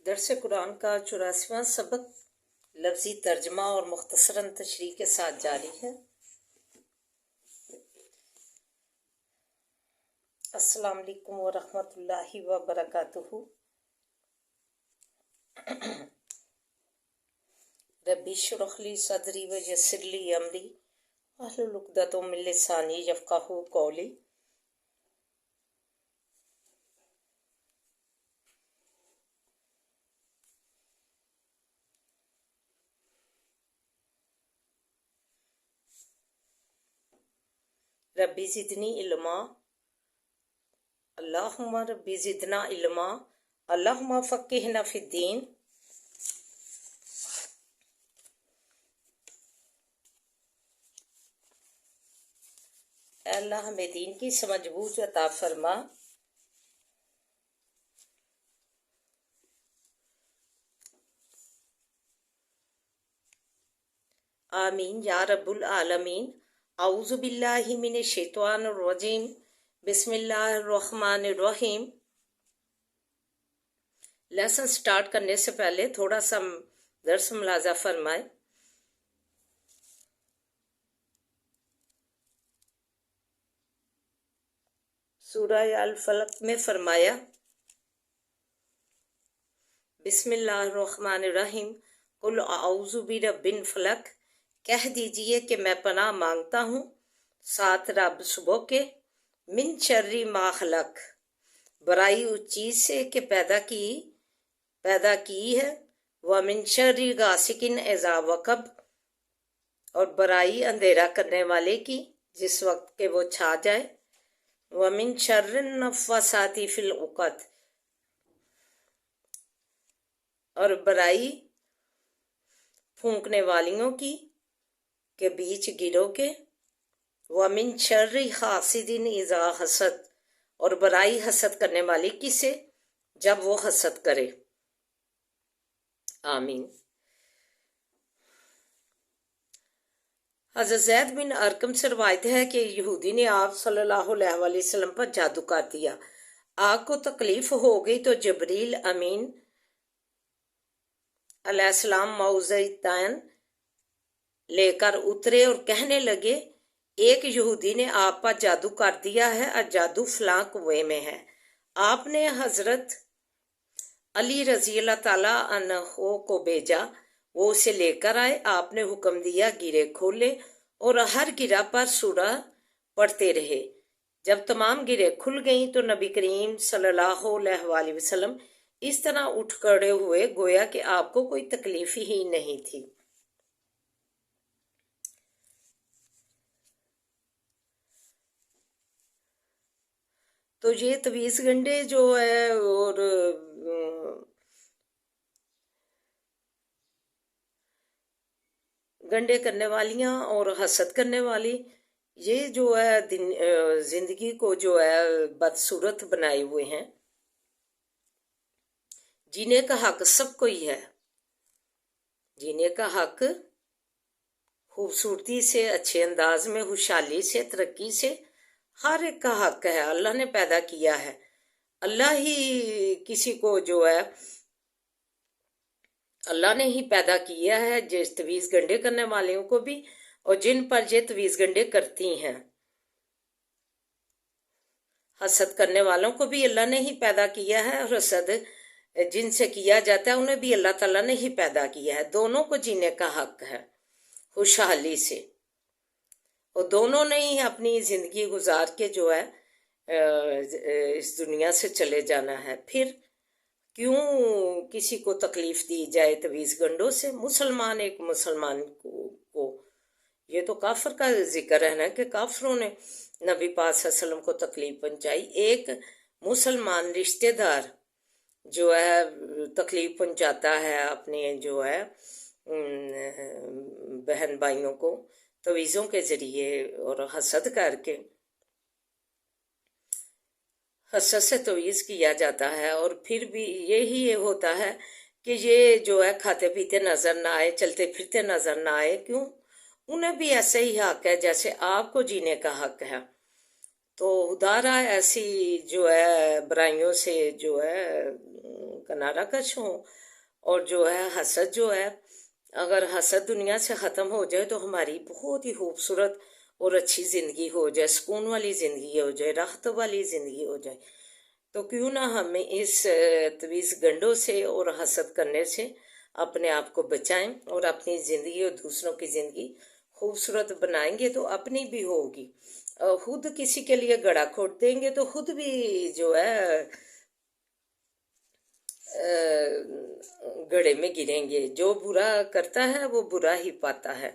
درس قرآن کا 84واں سبق لفظی ترجمہ اور مختصراً تشریح کے ساتھ جاری ہے۔ السلام علیکم ورحمۃ اللہ وبرکاتہ۔ ربی اشرح لی صدری ویسر لی امری واحلل عقدۃ من لسانی یفقہوا قولی۔ ربی زدنی علما، اللہم ربی زدنا علما، اللہم فقہنا فی الدین۔ اے اللہ ہمیں دین کی سمجھ بوجھ عطا فرما۔ آمین یا رب العالمین۔ اعوذ باللہ من الشیطان الرجیم، بسم اللہ الرحمن الرحیم۔ لیسن سٹارٹ کرنے سے پہلے تھوڑا سا درس ملاحظہ فرمائے۔ سورہ الفلق میں فرمایا بسم اللہ الرحمن الرحیم، قل اعوذ برب الفلق، کہہ دیجئے کہ میں پناہ مانگتا ہوں ساتھ رب صبح کے، من شر ما خلق، برائی اس چیز سے کہ پیدا کی ہے، ومن شر غاسق اذا وقب، اور برائی اندھیرا کرنے والے کی جس وقت کہ وہ چھا جائے، ومن شر النفاثات فی العقد، اور برائی پھونکنے والیوں کی کے بیچ گرو کے، وَمِن شَرِّ حَاسِدٍ اِذَا حَسَد، اور برائی حسد کرنے والی کی سے جب وہ حسد کرے۔ آمین۔ حضرت زید بن ارقم سے روایت ہے کہ یہودی نے آپ صلی اللہ علیہ وآلہ وسلم پر جادو کر دیا۔ آپ کو تکلیف ہو گئی تو جبریل امین علیہ السلام معوذتین لے کر اترے اور کہنے لگے ایک یہودی نے آپ پر جادو کر دیا ہے اور جادو فلاں کنویں میں ہے۔ آپ نے حضرت علی رضی اللہ تعالیٰ عنہ کو بھیجا، وہ اسے لے کر آئے۔ آپ نے حکم دیا گرے کھولے اور ہر گرہ پر سورہ پڑھتے رہے۔ جب تمام گرہیں کھل گئیں تو نبی کریم صلی اللہ علیہ وآلہ وسلم اس طرح اٹھ کھڑے ہوئے گویا کہ آپ کو کوئی تکلیف ہی نہیں تھی۔ تو یہ تویز گنڈے جو ہے اور گنڈے کرنے والیاں اور حسد کرنے والی، یہ جو ہے زندگی کو جو ہے بدصورت بنائے ہوئے ہیں۔ جینے کا حق سب کو ہی ہے، جینے کا حق خوبصورتی سے، اچھے انداز میں، خوشحالی سے، ترقی سے، ہر ایک کا حق ہے۔ اللہ نے پیدا کیا ہے، اللہ ہی کسی کو جو ہے اللہ نے ہی پیدا کیا ہے، جس تویز گنڈے کرنے والوں کو بھی اور جن پر یہ تویز گنڈے کرتی ہیں۔ حسد کرنے والوں کو بھی اللہ نے ہی پیدا کیا ہے، اور حسد جن سے کیا جاتا ہے انہیں بھی اللہ تعالیٰ نے ہی پیدا کیا ہے۔ دونوں کو جینے کا حق ہے خوشحالی سے، اور دونوں نے ہی اپنی زندگی گزار کے جو ہے اس دنیا سے چلے جانا ہے۔ پھر کیوں کسی کو تکلیف دی جائے تویز گنڈوں سے؟ مسلمان ایک مسلمان کو یہ تو کافر کا ذکر ہے نا کہ کافروں نے نبی پاک صلی اللہ علیہ وسلم کو تکلیف پہنچائی۔ ایک مسلمان رشتہ دار جو ہے تکلیف پہنچاتا ہے اپنے جو ہے بہن بھائیوں کو تویزوں کے ذریعے اور حسد کر کے، حسد سے تویز کیا جاتا ہے، اور پھر بھی یہی ہوتا ہے کہ یہ جو ہے کھاتے پیتے نظر نہ آئے، چلتے پھرتے نظر نہ آئے۔ کیوں؟ انہیں بھی ایسے ہی حق ہے جیسے آپ کو جینے کا حق ہے۔ تو خدارا ایسی جو ہے برائیوں سے جو ہے کنارہ کش ہوں، اور جو ہے حسد جو ہے، اگر حسد دنیا سے ختم ہو جائے تو ہماری بہت ہی خوبصورت اور اچھی زندگی ہو جائے، سکون والی زندگی ہو جائے، راحت والی زندگی ہو جائے۔ تو کیوں نہ ہمیں اس طویز گنڈوں سے اور حسد کرنے سے اپنے آپ کو بچائیں، اور اپنی زندگی اور دوسروں کی زندگی خوبصورت بنائیں گے تو اپنی بھی ہوگی۔ خود کسی کے لیے گڑا کھود دیں گے تو خود بھی جو ہے گڑھے میں گریں گے۔ جو برا کرتا ہے وہ برا ہی پاتا ہے۔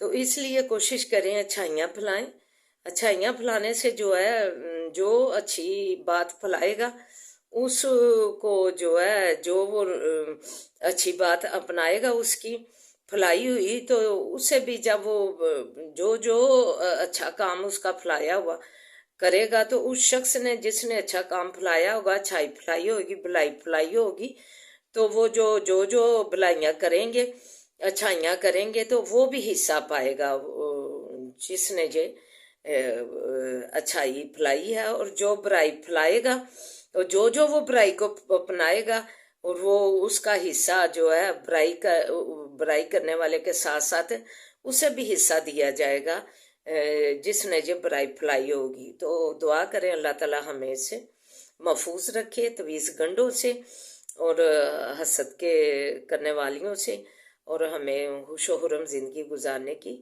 تو اس لیے کوشش کریں اچھائیاں پھیلائیں۔ اچھائیاں پھیلانے سے جو ہے جو اچھی بات پھیلائے گا اس کو جو ہے جو وہ اچھی بات اپنائے گا اس کی پھیلائی ہوئی، تو اسے بھی جب وہ جو اچھا کام اس کا پھیلایا ہوا کرے گا تو اس شخص نے جس نے اچھا کام پھیلایا ہوگا، اچھائی پھیلائی ہوگی، بلائی پھیلائی ہوگی، تو وہ جو بلائیاں کریں گے، اچھائیاں کریں گے تو وہ بھی حصہ پائے گا جس نے یہ اچھائی پھیلائی ہے۔ اور جو برائی پھیلائے گا تو جو وہ برائی کو اپنائے گا اور وہ اس کا حصہ جو ہے برائی کرنے والے کے ساتھ ساتھ اسے بھی حصہ دیا جائے گا جس نے یہ برائی پھیلائی ہوگی۔ تو دعا کریں اللہ تعالی ہمیں سے محفوظ رکھے طویز گنڈوں سے اور حسد کے کرنے والیوں سے، اور ہمیں خوش و خرم زندگی گزارنے کی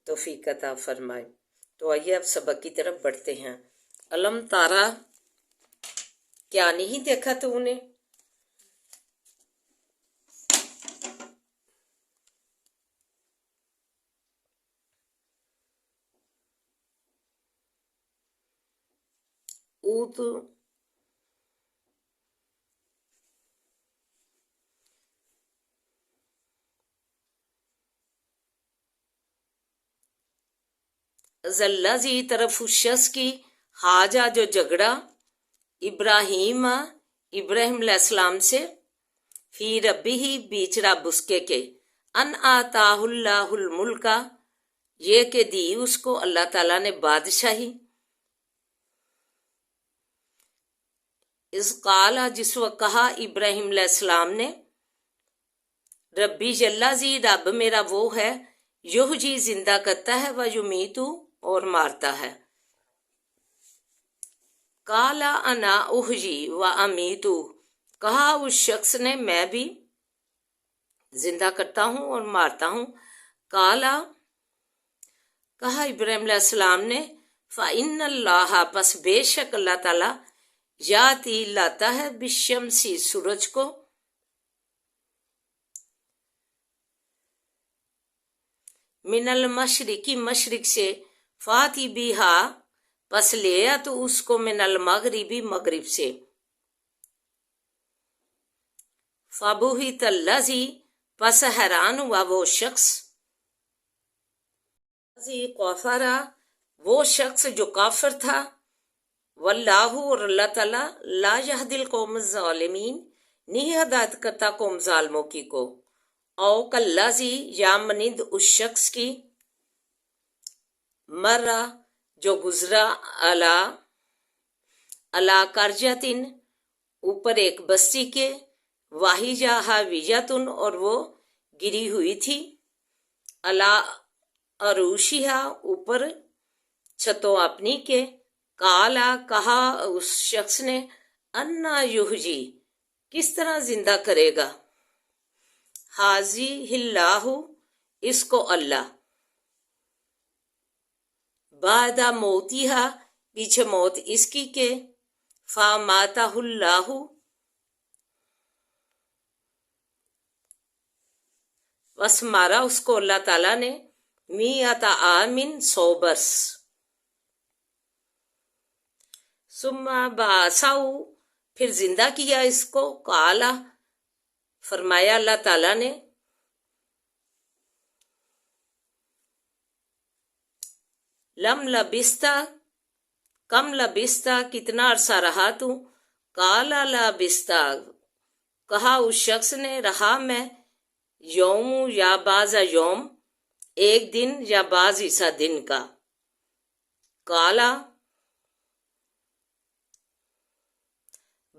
توفیق عطا فرمائے۔ تو آئیے اب سبق کی طرف بڑھتے ہیں۔ علم تارا، کیا نہیں دیکھا تو انہیں؟ اوت ذلہ زی طرف اس شخص کی حاجہ جو جھگڑا ابراہیم علیہ السلام سے فی ربی ہی بیچ رب اس کے ان آتاہ اللہ الملک، یہ کہ دی اس کو اللہ تعالیٰ نے بادشاہی، اس قال جس وقت کہا ابراہیم علیہ السلام نے ربی جلہ زی رب میرا وہ ہے یوہ جی زندہ کرتا ہے و یمیتو اور مارتا ہے، کالا انا احجی و امیتو، کہا اس شخص نے میں بھی زندہ کرتا ہوں اور مارتا ہوں، کالا کہا ابراہیم علیہ السلام نے فَإِنَّ اللَّهَ پس بے شک اللہ تعالیٰ یاتی لاتا ہے بالشمسی سورج کو من المشرقی مشرق سے فاتی بیہا پس لیا تو اس کو من المغربی مغرب سے فَبُہِتَ الَّذِی پس حیران ہوا وہ شخص کفرا وہ شخص جو کافر تھا، واللہ اور اللہ تعالیٰ لا یہدی القوم الظالمین نہیں ہدایت کرتا قوم ظالموں کی کو، او کاللذی یا مانند اس شخص کی مرہ جو گزرا علی قریۃ اوپر ایک بستی کے، واہجہ حاویۃ اور وہ گری ہوئی تھی، علی عروشہا اوپر چھتوں اپنی کے، کالا کہا اس شخص نے انا یحیی کس طرح زندہ کرے گا، حاذی اللہ اس کو اللہ، بعد موتیہا پیچھے موت اس کی کے، فاماتہ اللہ بس مارا اس کو اللہ تعالیٰ نے، میعۃ عامٍ 100 برس، ثم بعثہ پھر زندہ کیا اس کو، قالا فرمایا اللہ تعالیٰ نے لم لبستا کم لبستا کتنا عرصہ رہا تو، قالا لبستا کہا اس شخص نے رہا میں یوم یا بعض یوم ایک دن یا بعض حصہ دن کا، قالا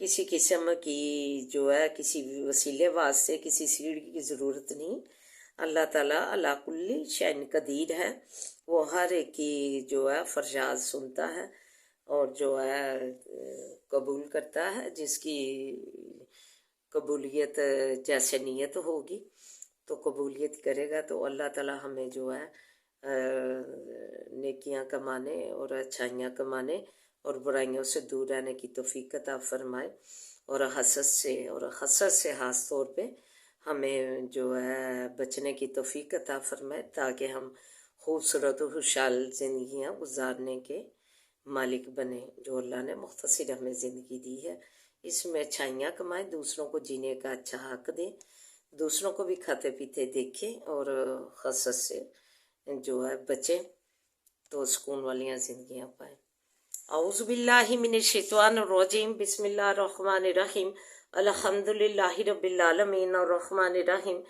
کسی قسم کی جو ہے کسی وسیلے واسطے کسی سیڑھی کی ضرورت نہیں. اللہ تعالیٰ علی کل شیء قدیر ہے. وہ ہر ایک کی جو ہے فرجات سنتا ہے اور جو ہے قبول کرتا ہے. جس کی قبولیت جیسے نیت ہوگی تو قبولیت کرے گا. تو اللہ تعالیٰ ہمیں جو ہے نیکیاں کمانے اور اچھائیاں کمانے اور برائیوں سے دور رہنے کی توفیق عطا فرمائے. اور حسد سے خاص طور پہ ہمیں جو ہے بچنے کی توفیق عطا فرمائے تاکہ ہم خوبصورت و خوشحال زندگیاں گزارنے کے مالک بنے. جو اللہ نے مختصر ہمیں زندگی دی ہے اس میں اچھائیاں کمائیں، دوسروں کو جینے کا اچھا حق دیں، دوسروں کو بھی کھاتے پیتے دیکھیں اور حسد سے جو ہے بچیں تو سکون والیاں زندگیاں پائیں. اعوذ باللہ من الشیطان الرجیم. بسم اللہ الرحمن الرحیم. الحمد للہ رب العالمین الرحمن الرحیم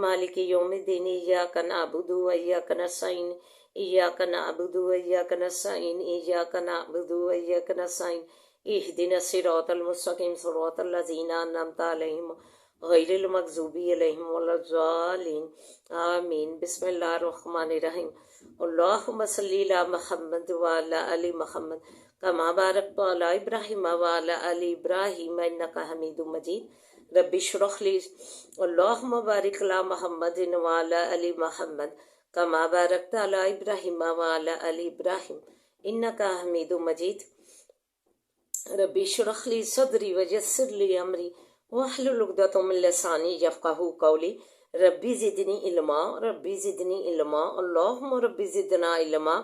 مالک یوم الدین. ایاک نعبد و ایاک نستعین. ایاک نعبد و ایاک نستعین. ایاک نعبد و ایاک نستعین. اهدنا الصراط المستقیم صراط الذین انعمت علیہم غیر المغضوب علیہم ولا الضالین آمین. بسم اللہ الرحمن الرحیم. اللہم صلی علی محمد وعلی آل محمد کما بارکت علی ابراہیم وعلی آل ابراہیم انک حمید مجید. رب اشرح لی. اللہم بارک علی محمد وعلی آل محمد کما بارکت علی ابراہیم وعلی آل ابراہیم انک حمید مجید. رب اشرح لی صدری ویسر لی امری واحلل عقدۃ من لسانی یفقہوا قولی. ربی زدنی علما ربی زدنی علما. اللہم ربی زدنا علما.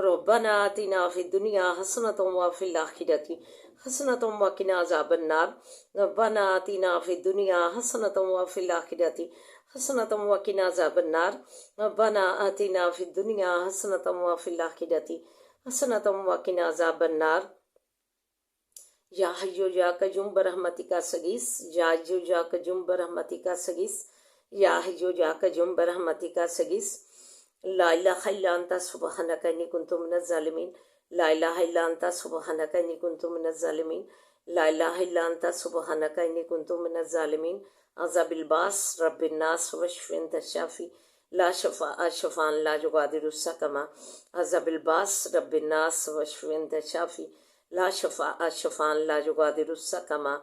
ربنا آتنا فی الدنیا حسنۃ وفی الآخرۃ حسنۃ وقنا عذاب النار. ربنا آتنا فی الدنیا حسنۃ وفی الآخرۃ حسنۃ وقنا عذاب النار. ربنا آتنا فی الدنیا حسنۃ وفی الآخرۃ حسنۃ وقنا عذاب النار. یا حیو یا قیوم برحمتک استغیث. یا حیو یا قیوم برحمتک استغیث. یا حیو یا قیوم برحمتک استغیث. لا الہ الا انت سبحانک انی کنت من الظالمین. لا الہ الا انت سبحانک انی کنت من الظالمین. لا الہ الا انت سبحانک انی کنت من الظالمین. عذاب الباس رب الناس واشف انت الشافی لا شفاء شفاء لا یغادر سقما. عذاب الباس رب الناس واشف انت الشافی لا شفاء شفاء لا یغادر سقما.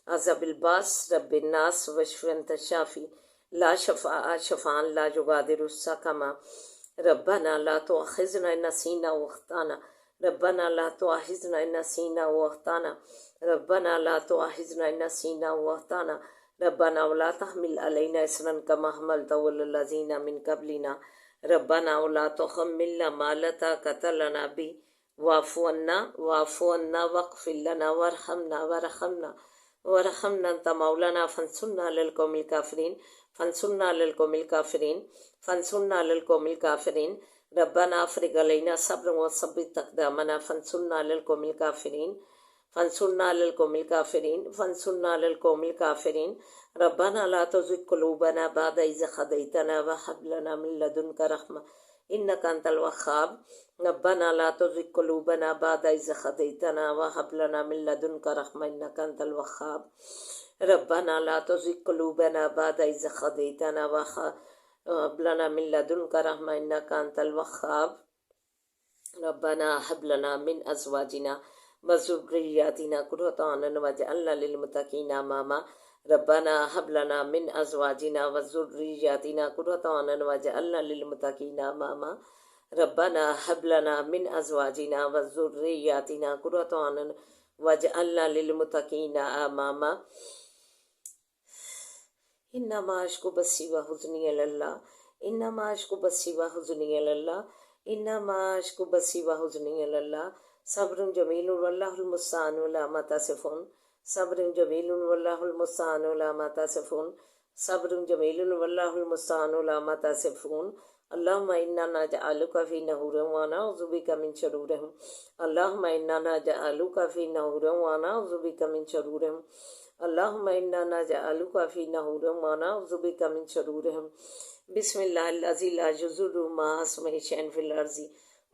عذاب الباس رب الناس واشف انت الشافی لا شفاء شفاء لا یغادر سقما. ربنا لا تؤاخذنا ان نسینا واخطانا. ربنا لا تؤاخذنا ان نسینا واخطانا. ربنا لا تؤاخذنا ان نسینا واخطانا. ربنا ولا تحمل علينا إصرا كما حملته على الذين من قبلنا. ربنا ولا تحملنا ما لا طاقة لنا به واعف عنا واغفر لنا وارحمنا أنت مولانا فانصرنا على القوم الكافرين. فانصرنا على القوم الكافرين. ربنا افرغ علينا صبرا وثبت أقدامنا فانصرنا على القوم الكافرين. فانصرنا على القوم الكافرين. ربنا لا تزغ قلوبنا بعد إذ هديتنا وهب لنا من لدنك رحمة إنك أنت الوهاب. ربنا لا تزغ قلوبنا بعد إذ هديتنا وهب لنا من لدنك رحمة إنك أنت الوهاب. ربنا لا تزغ قلوبنا بعد إذ هديتنا وهب لنا من لدنك رحمة إنك أنت الوهاب. ربنا هب لنا من أزواجنا وذرياتنا قرة أعين واجعلنا للمتقين إماما. ربنا هب لنا من أزواجنا وذرياتنا قرة أعين واجعلنا للمتقين إماما. ربنا هب لنا من أزواجنا وذرياتنا قرة أعين واجعلنا للمتقين إماما. إنما أشكو بثي وحزني إلى الله. إنما أشكو بثي وحزني إلى الله. إنما أشكو بثي وحزني إلى الله. صبر جميل والله المستعان على ما تصفون. صبر جميل والله المستعان على ما تصفون. صبر جميل والله المستعان على ما تصفون. اللهم إنا نجعلك في نحورهم ونعوذ بك من شرورهم. اللهم إنا نجعلك في نحورهم ونعوذ بك من شرورهم. اللهم إنا نجعلك في نحورهم ونعوذ بك من شرورهم. بسم الله الذي لا يضر مع اسمه شيء في الأرض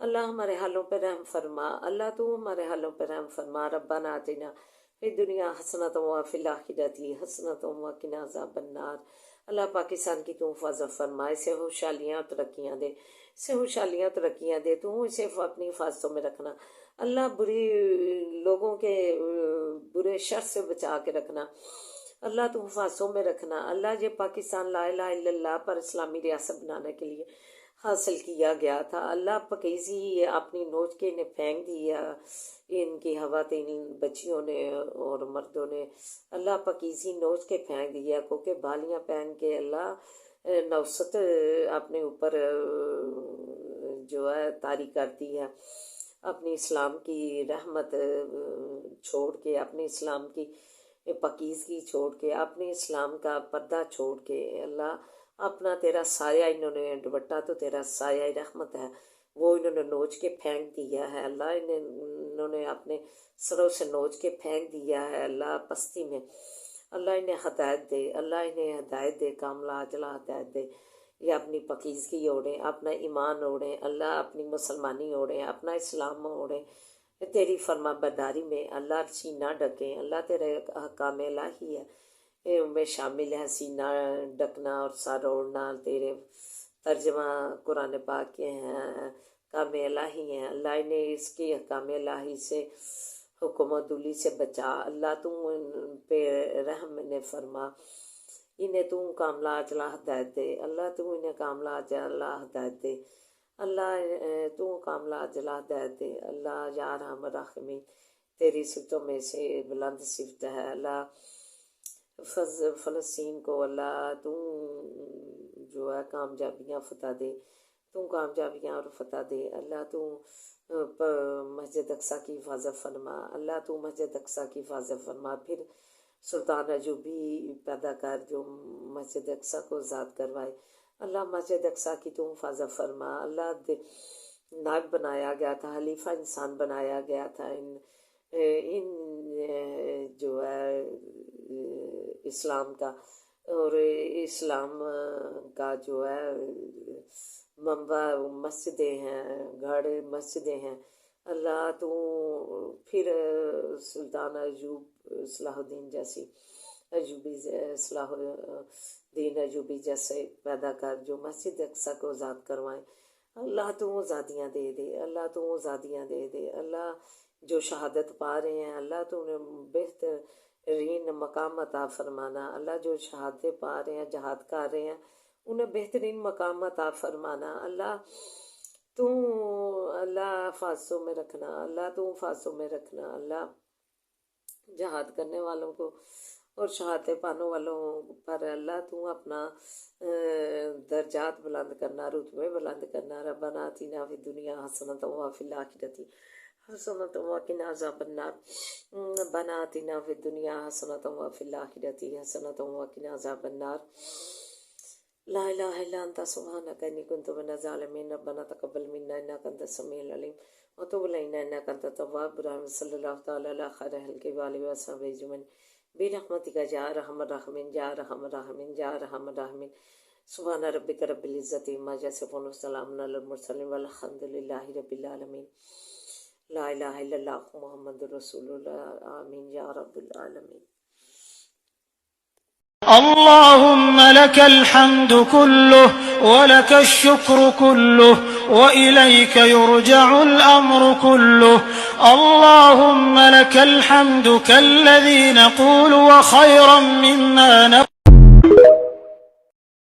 اللہ ہمارے حالوں پہ رحم فرما، اللہ تو ہمارے حالوں پہ رحم فرما۔ ربنا آتنا فی الدنیا حسنۃ وفی الآخرۃ حسنۃ وقنا عذاب النار۔ اللہ پاکستان کی تو حفاظت فرما، اسے خوشحالیاں اور ترقیاں دے، اسے خوشحالیاں ترقیاں دے، تو اسے اپنی حفاظتوں میں رکھنا۔ اللہ بری لوگوں کے برے شر سے بچا کے رکھنا، اللہ تو حفاظتوں میں رکھنا۔ اللہ یہ پاکستان لا الہ الا اللہ پر اسلامی ریاست بنانے کے لیے حاصل کیا گیا تھا، اللہ پکیزی اپنی نوچ کے انہیں پھینک دیا، ان کی خواتین بچیوں نے اور مردوں نے، اللہ پکیزی نوچ کے پھینک دیا، کیونکہ بالیاں پہن کے اللہ نوست اپنے اوپر جو ہے طاری کرتی ہے، اپنی اسلام کی رحمت چھوڑ کے، اپنے اسلام کی پاکیزگی چھوڑ کے، اپنے اسلام کا پردہ چھوڑ کے، اللہ اپنا تیرا سایہ، انہوں نے دوپٹہ تو تیرا سایہ رحمت ہے وہ انہوں نے نوچ کے پھینک دیا ہے، اللہ انہوں نے اپنے سروں سے نوچ کے پھینک دیا ہے، اللہ پستی میں، اللہ انہیں ہدایت دے، اللہ انہیں ہدایت دے، کاملہ عاجلہ ہدایت دے، یہ اپنی پاکیزگی اوڑھیں، اپنا ایمان اوڑھیں، اللہ اپنی مسلمانی اوڑھیں، اپنا اسلام اوڑھیں، تیری فرما برداری میں اللہ سینہ ڈکیں، اللہ تیرے احکام الہی ہے میں شامل ہے سینہ ڈکنا اور سر اوڑھنا، تیرے ترجمہ قرآن پاک کے ہیں، احکام الہی ہیں، اللہ انہیں اس کی احکام الہی سے، حکم و دولی سے بچا، اللہ تو ان پہ رحم نے فرما، انہیں تو کاملہ عاجلہ ہدایت دے، اللہ تو انہیں کاملہ عاجلہ ہدایت دے، اللہ تو کاملہ عاجلہ ہدایت دے، اللہ یا ارحم الراحمین، تیری صفتوں میں سے بلند صفت ہے، اللہ فلسطین کو اللہ تو جو ہے کامیابیاں فتح دے، تو کامیابیاں اور فتح دے، اللہ تو مسجد اقصیٰ کی حفاظت فرما، اللہ تو مسجد اقصیٰ کی حفاظت فرما، پھر سلطان ایوبی پیدا کر جو مسجد اقصیٰ کو آزاد کروائے، اللہ مسجد اقصیٰ کی تو حفاظت فرما، اللہ نائب بنایا گیا تھا، خلیفہ انسان بنایا گیا تھا، ان جو ہے اسلام کا، اور اسلام کا جو ہے منبع مسجدیں ہیں، گھر مسجدیں ہیں، اللہ تو پھر سلطان ایوب صلاح الدین جیسی ایوبی صلاح الدین ایوبی جیسے پیدا کر جو مسجد اقصیٰ کو آزاد کروائیں، اللہ تو آزادیاں دے دے، اللہ تو آزادیاں دے دے، اللہ جو شہادت پا رہے ہیں اللہ تو انہیں بہترین مقام عطا فرمانا، اللہ جو شہادتیں پا رہے ہیں، جہاد کر رہے ہیں، انہیں بہترین مقام عطا فرمانا، اللہ تو اللہ حفاظتوں میں رکھنا، اللہ تو حفاظتوں میں رکھنا، اللہ جہاد کرنے والوں کو اور شہادتیں پانے والوں پر اللہ تو اپنا درجات بلند کرنا، رتبے بلند کرنا۔ ربنا آتنا فی الدنیا حسنۃ وفی الآخرۃ حسنۃ وقنا عذاب النار، ربنا آتنا فی الدنیا حسنۃ وفی الآخرۃ حسنۃ وقنا عذاب النار، لا الہ الا انت سبحانک انی کنت من الظالمین، ربنا تقبل منا انک انت السمیع العلیم وتب علینا انک انت التواب الرحیم، صلی اللہ تعالی علی خیر خلقہ وآلہ وصحبہ اجمعین برحمتک یا ارحم الراحمین یا ارحم الراحمین یا ارحم الراحمین، سبحان ربک رب العزۃ عما یصفون وسلام علی المرسلین والحمد للہ رب العالمین، لا الہ الا اللہ محمد رسول اللہ، آمین یا رب العالمین۔ اللهم لك الحمد كله ولك الشكر كله وإليك يرجع الأمر كله، اللهم لك الحمد كالذي نقول وخيرا مما نقول